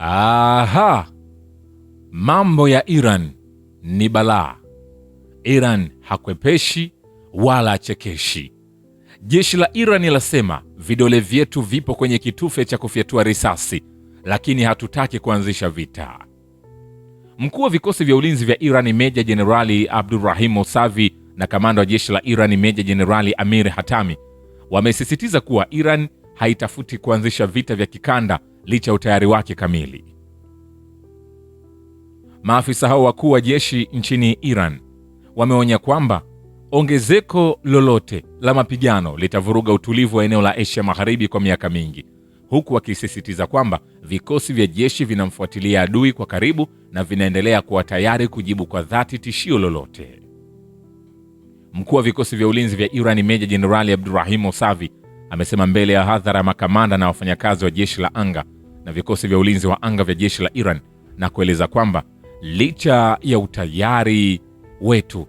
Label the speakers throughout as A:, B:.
A: Aha, mambo ya Iran ni balaa. Iran hakwepeshi wala achekeshi. Jeshi la Iran lasema vidole vyetu vipo kwenye kitufe cha kufyatua risasi, lakini hatutaki kuanzisha vita. Mkuu wa vikosi vya ulinzi vya Iran Meja Jenerali Abdurrahim Mousavi na kamanda wa jeshi la Iran Meja Jenerali Amir Hatami wamesisitiza kuwa Iran haitafuti kuanzisha vita vya kikanda licha ya utayari wake kamili. Maafisa hao wakuu wa jeshi nchini Iran wameonya kwamba ongezeko lolote la mapigano litavuruga utulivu wa eneo la Asia Magharibi kwa miaka mingi, huku wakisisitiza kwamba vikosi vya jeshi vinamfuatilia adui kwa karibu na vinaendelea kuwa tayari kujibu kwa dhati tishio lolote. Mkuu wa vikosi vya ulinzi vya Iran Meja Jenerali Abdurrahim Mousavi amesema mbele ya hadhara ya makamanda na wafanyakazi wa jeshi la anga na vikosi vya ulinzi wa anga vya jeshi la Iran, na kueleza kwamba licha ya utayari wetu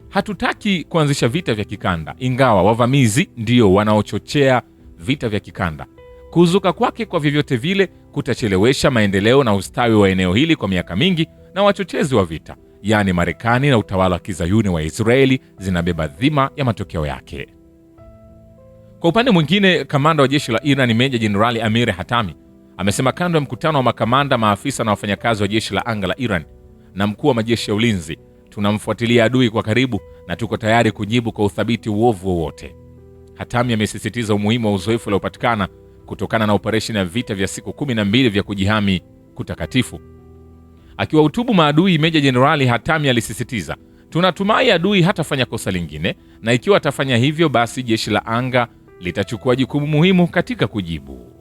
A: hatutaki kuanzisha vita vya kikanda, ingawa wavamizi ndio wanaochochea vita vya kikanda. Kuzuka kwake kwa vyovyote vile kutachelewesha maendeleo na ustawi wa eneo hili kwa miaka mingi, na wachochezi wa vita, yaani Marekani na utawala wa kizayuni wa Israeli, zinabeba dhima ya matokeo yake. Kwa upande mwingine, kamanda wa jeshi la Iran Meja Jenerali Amir Hatami amesema kando ya mkutano wa makamanda, maafisa na wafanyakazi wa jeshi la anga la Iran na mkuu wa majeshi ya ulinzi, tunamfuatilia adui kwa karibu na tuko tayari kujibu kwa uthabiti uovu wowote. Hatami amesisitiza umuhimu wa uzoefu uliopatikana kutokana na operesheni ya vita vya siku 12 vya kujihami kutakatifu. Akiwahutubu maadui, Meja Jenerali Hatami alisisitiza, tunatumai adui hatafanya kosa lingine, na ikiwa atafanya hivyo, basi jeshi la anga litachukua jukumu muhimu katika kujibu.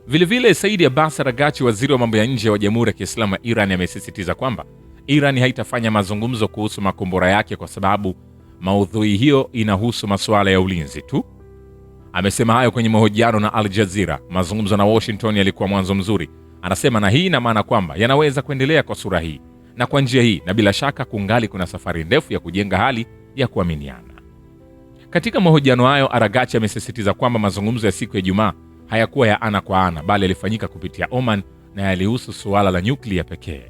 A: Vilevile, Saidi Abbas Araghchi, waziri wa mambo ya nje wa Jamhuri ya Kiislamu ya Iran, amesisitiza kwamba Iran haitafanya mazungumzo kuhusu makombora yake kwa sababu maudhui hiyo inahusu masuala ya ulinzi tu. Amesema hayo kwenye mahojiano na Al Jazeera. Mazungumzo na Washington yalikuwa mwanzo mzuri, anasema, na hii ina maana kwamba yanaweza kuendelea kwa sura hii na kwa njia hii, na bila shaka kungali kuna safari ndefu ya kujenga hali ya kuaminiana. Katika mahojiano hayo, Araghchi amesisitiza kwamba mazungumzo ya siku ya Ijumaa hayakuwa ya ana kwa ana, bali yalifanyika kupitia Oman na yalihusu suala la nyuklia pekee.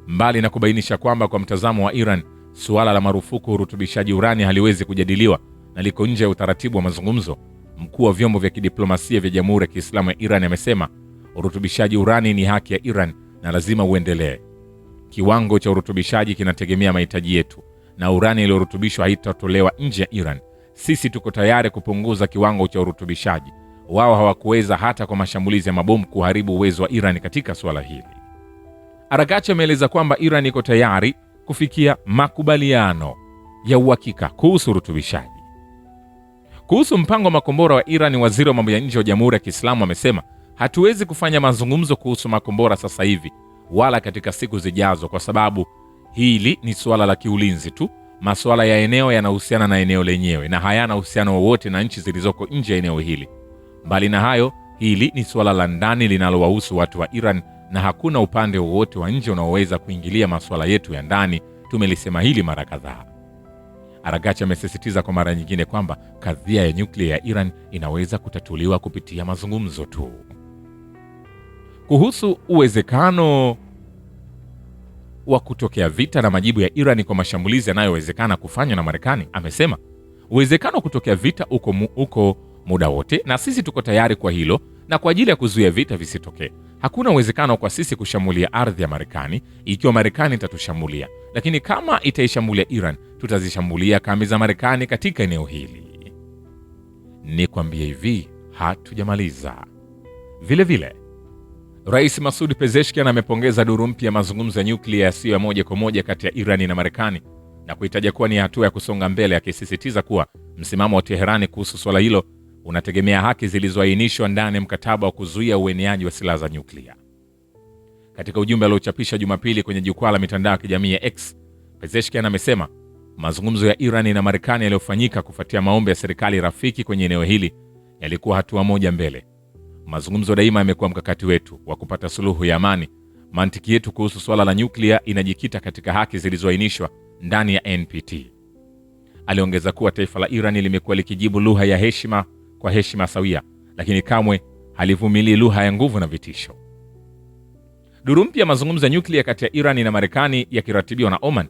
A: Mbali na kubainisha kwamba kwa mtazamo wa Iran suala la marufuku urutubishaji urani haliwezi kujadiliwa na liko nje ya utaratibu wa mazungumzo, mkuu wa vyombo vya kidiplomasia vya Jamhuri ya Kiislamu ya Iran amesema urutubishaji urani ni haki ya Iran na lazima uendelee. Kiwango cha urutubishaji kinategemea mahitaji yetu, na urani iliyorutubishwa haitatolewa nje ya Iran. Sisi tuko tayari kupunguza kiwango cha urutubishaji. Wao hawakuweza hata kwa mashambulizi ya mabomu kuharibu uwezo wa Iran katika suala hili. Araghchi ameeleza kwamba Iran iko tayari kufikia makubaliano ya uhakika kuhusu urutubishaji. Kuhusu mpango wa makombora wa Iran, waziri wa mambo ya nje wa Jamhuri ya Kiislamu amesema, hatuwezi kufanya mazungumzo kuhusu makombora sasa hivi wala katika siku zijazo, kwa sababu hili ni suala la kiulinzi tu. Masuala ya eneo yanahusiana na eneo lenyewe na hayana uhusiano wowote na nchi zilizoko nje ya eneo hili. Mbali na hayo, hili ni suala la ndani linalowahusu watu wa Iran na hakuna upande wowote wa nje unaoweza kuingilia masuala yetu ya ndani. Tumelisema hili mara kadhaa. Araghchi amesisitiza kwa mara nyingine kwamba kadhia ya nyuklia ya Iran inaweza kutatuliwa kupitia mazungumzo tu. Kuhusu uwezekano wa kutokea vita na majibu ya Iran kwa mashambulizi yanayowezekana kufanywa na Marekani, amesema uwezekano wa kutokea vita uko muda wote, na sisi tuko tayari kwa hilo na kwa ajili ya kuzuia vita visitokee. Hakuna uwezekano kwa sisi kushambulia ardhi ya Marekani ikiwa Marekani itatushambulia, lakini kama itaishambulia Iran, tutazishambulia kambi za Marekani katika eneo hili. Nikwambie hivi, hatujamaliza. Vilevile, Rais Masoud Pezeshkian amepongeza duru mpya ya mazungumzo ya nyuklia yasiyo ya moja kwa moja kati ya Iran na Marekani na kuitaja kuwa ni hatua ya kusonga mbele, akisisitiza kuwa msimamo wa Teherani kuhusu swala hilo unategemea haki zilizoainishwa ndani ya mkataba wa kuzuia ueneaji wa silaha za nyuklia. Katika ujumbe aliochapisha Jumapili kwenye jukwaa la mitandao ya kijamii ya X, Pezeshkian amesema mazungumzo ya Iran na Marekani yaliyofanyika kufuatia maombi ya serikali rafiki kwenye eneo hili yalikuwa hatua moja mbele. Mazungumzo daima yamekuwa mkakati wetu wa kupata suluhu ya amani. Mantiki yetu kuhusu swala la nyuklia inajikita katika haki zilizoainishwa ndani ya NPT. Aliongeza kuwa taifa la Iran limekuwa likijibu lugha ya heshima kwa heshima sawia, lakini kamwe halivumilii lugha ya nguvu na vitisho. Duru mpya ya mazungumzo ya nyuklia kati ya Iran na Marekani yakiratibiwa na Oman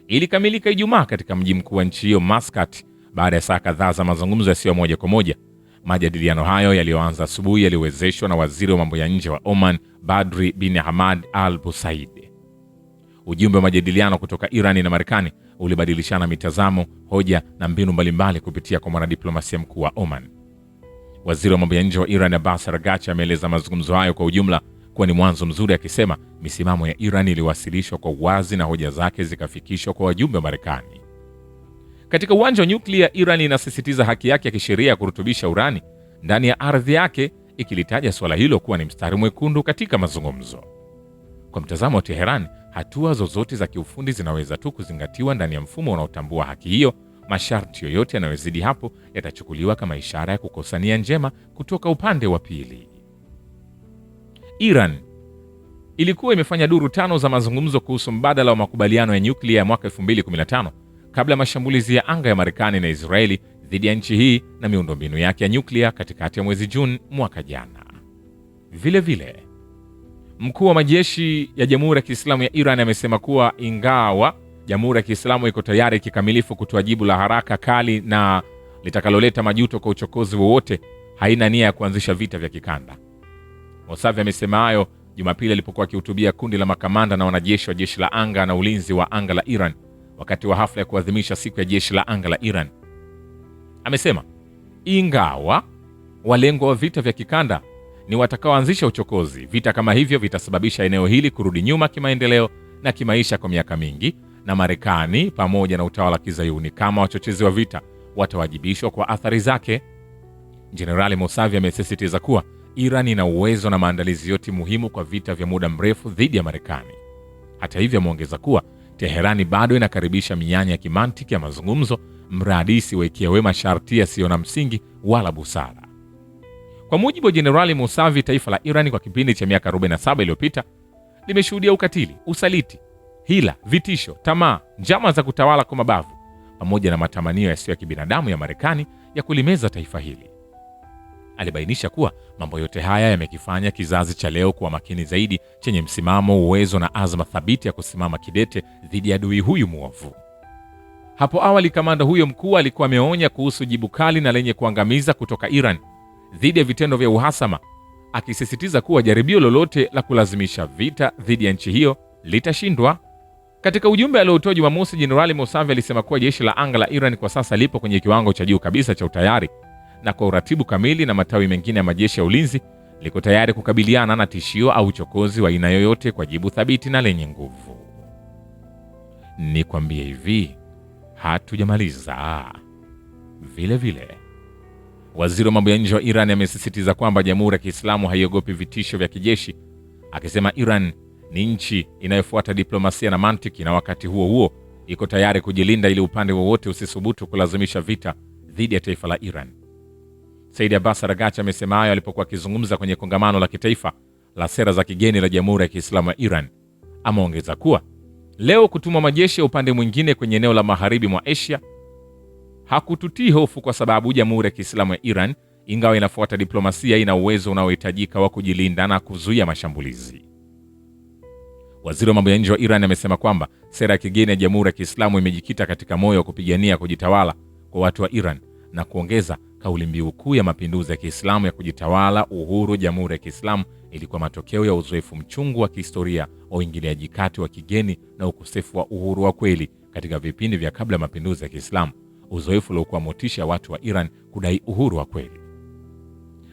A: ilikamilika Ijumaa katika mji mkuu wa nchi hiyo Muscat, baada ya saa kadhaa za mazungumzo yasiyo moja kwa moja. Majadiliano hayo yaliyoanza asubuhi yaliwezeshwa na waziri wa mambo ya nje wa Oman, Badri bin Hamad Al Busaid. Ujumbe wa majadiliano kutoka Iran na Marekani ulibadilishana mitazamo, hoja na mbinu mbalimbali kupitia kwa mwanadiplomasia mkuu wa Oman. Waziri wa mambo ya nje wa Iran Abbas Araghchi ameeleza mazungumzo hayo kwa ujumla kuwa ni mwanzo mzuri, akisema misimamo ya Iran iliwasilishwa kwa uwazi na hoja zake zikafikishwa kwa wajumbe wa Marekani. Katika uwanja wa nyuklia, Iran inasisitiza haki yake ya kisheria ya kurutubisha urani ndani ya ardhi yake, ikilitaja suala hilo kuwa ni mstari mwekundu katika mazungumzo. Kwa mtazamo wa Teheran, hatua zozote za kiufundi zinaweza tu kuzingatiwa ndani ya mfumo unaotambua haki hiyo. Masharti yoyote yanayozidi hapo yatachukuliwa kama ishara ya kukosa nia njema kutoka upande wa pili. Iran ilikuwa imefanya duru 5 za mazungumzo kuhusu mbadala wa makubaliano ya nyuklia ya mwaka 2015 kabla mashambulizi ya anga ya Marekani na Israeli dhidi ya nchi hii na miundombinu yake ya nyuklia katikati ya mwezi Juni mwaka jana. Vile vile, mkuu wa majeshi ya Jamhuri ya Kiislamu ya Iran amesema kuwa ingawa Jamhuri ya Kiislamu iko tayari kikamilifu kutoa jibu la haraka, kali na litakaloleta majuto kwa uchokozi wowote, haina nia ya kuanzisha vita vya kikanda. Mosavi amesema hayo Jumapili alipokuwa akihutubia kundi la makamanda na wanajeshi wa jeshi la anga na ulinzi wa anga la Iran wakati wa hafla ya kuadhimisha siku ya jeshi la anga la Iran. Amesema ingawa walengwa wa vita vya kikanda ni watakaoanzisha uchokozi, vita kama hivyo vitasababisha eneo hili kurudi nyuma kimaendeleo na kimaisha kwa miaka mingi, na Marekani pamoja na utawala kizayuni kama wachochezi wa vita watawajibishwa kwa athari zake. Jenerali Mosavi amesisitiza kuwa Iran ina uwezo na maandalizi yote muhimu kwa vita vya muda mrefu dhidi ya Marekani. Hata hivyo, ameongeza kuwa Teherani bado inakaribisha mianya ya kimantiki ya mazungumzo, mradi isiwekewe masharti yasiyo na msingi wala busara. Kwa mujibu wa Jenerali Mosavi, taifa la Iran kwa kipindi cha miaka 47 iliyopita limeshuhudia ukatili, usaliti, hila, vitisho, tamaa, njama za kutawala kwa mabavu, pamoja na matamanio yasiyo ya kibinadamu ya Marekani ya kulimeza taifa hili. Alibainisha kuwa mambo yote haya yamekifanya kizazi cha leo kuwa makini zaidi, chenye msimamo, uwezo na azma thabiti ya kusimama kidete dhidi ya adui huyu mwovu. Hapo awali, kamanda huyo mkuu alikuwa ameonya kuhusu jibu kali na lenye kuangamiza kutoka Iran dhidi ya vitendo vya uhasama, akisisitiza kuwa jaribio lolote la kulazimisha vita dhidi ya nchi hiyo litashindwa. Katika ujumbe aliotoa Jumamosi, Jenerali Mosavi alisema kuwa jeshi la anga la Iran kwa sasa lipo kwenye kiwango cha juu kabisa cha utayari, na kwa uratibu kamili na matawi mengine ya majeshi ya ulinzi liko tayari kukabiliana na tishio au uchokozi wa aina yoyote kwa jibu thabiti na lenye nguvu. Nikwambie hivi, hatujamaliza. Vile vile, waziri wa mambo ya nje wa Iran amesisitiza kwamba Jamhuri ya Kiislamu haiogopi vitisho vya kijeshi, akisema Iran ni nchi inayofuata diplomasia na mantiki, na wakati huo huo iko tayari kujilinda ili upande wowote usisubutu kulazimisha vita dhidi ya taifa la Iran. Said Abbas Araghchi amesema hayo alipokuwa akizungumza kwenye kongamano la kitaifa la sera za kigeni la Jamhuri ya Kiislamu ya Iran. Ameongeza kuwa leo kutuma majeshi ya upande mwingine kwenye eneo la magharibi mwa Asia hakututii hofu, kwa sababu Jamhuri ya Kiislamu ya Iran, ingawa inafuata diplomasia, ina uwezo unaohitajika wa kujilinda na kuzuia mashambulizi. Waziri wa mambo ya nje wa Iran amesema kwamba sera ya kigeni ya Jamhuri ya Kiislamu imejikita katika moyo wa kupigania kujitawala kwa watu wa Iran, na kuongeza kauli mbiu kuu ya mapinduzi ya Kiislamu ya kujitawala, uhuru, Jamhuri ya Kiislamu ilikuwa matokeo ya uzoefu mchungu wa kihistoria wa uingiliaji kati wa kigeni na ukosefu wa uhuru wa kweli katika vipindi vya kabla ya mapinduzi ya Kiislamu, uzoefu uliokuwa motisha ya watu wa Iran kudai uhuru wa kweli.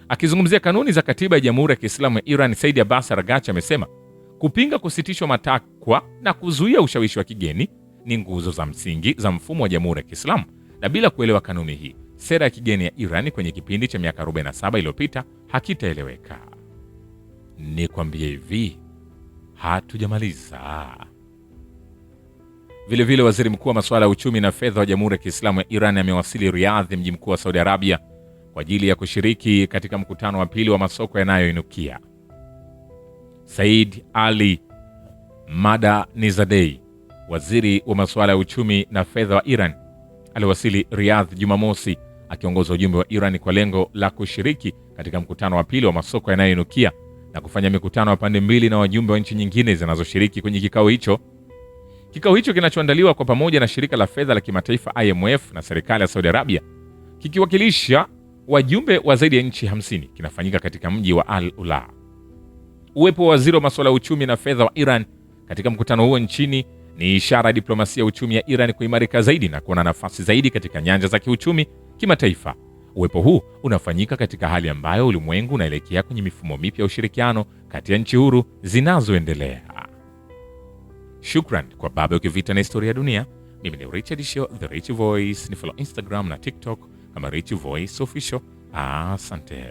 A: Akizungumzia kanuni za katiba ya Jamhuri ya Kiislamu ya Iran, Said Abbas Araghchi amesema kupinga kusitishwa matakwa na kuzuia ushawishi wa kigeni ni nguzo za msingi za mfumo wa Jamhuri ya Kiislamu, na bila kuelewa kanuni hii, sera ya kigeni ya Iran kwenye kipindi cha miaka 47 iliyopita hakitaeleweka. Nikwambie hivi, hatujamaliza. Vile vile, waziri mkuu wa masuala ya uchumi na fedha wa Jamhuri ya Kiislamu ya Iran amewasili Riyadh, mji mkuu wa Saudi Arabia, kwa ajili ya kushiriki katika mkutano wa pili wa masoko yanayoinukia. Said Ali Madanizadeh, waziri wa masuala ya uchumi na fedha wa Iran, aliwasili Riyadh Jumamosi akiongoza ujumbe wa Iran kwa lengo la kushiriki katika mkutano wa pili wa masoko yanayoinukia na kufanya mikutano ya pande mbili na wajumbe wa nchi nyingine zinazoshiriki kwenye kikao hicho. Kikao hicho kinachoandaliwa kwa pamoja na shirika la fedha la kimataifa IMF na serikali ya Saudi Arabia, kikiwakilisha wajumbe wa zaidi ya nchi 50, kinafanyika katika mji wa Al Ula. Uwepo wa waziri wa masuala ya uchumi na fedha wa Iran katika mkutano huo nchini ni ishara ya diplomasia ya uchumi ya Iran kuimarika zaidi na kuwa na nafasi zaidi katika nyanja za kiuchumi kimataifa. Uwepo huu unafanyika katika hali ambayo ulimwengu unaelekea kwenye mifumo mipya ya ushirikiano kati ya nchi huru zinazoendelea. Shukran kwa Baba Ukivita na Historia ya Dunia. Mimi ni Richard Show, The Rich Voice. Ni follow Instagram na TikTok kama Rich Voice Official. Asante.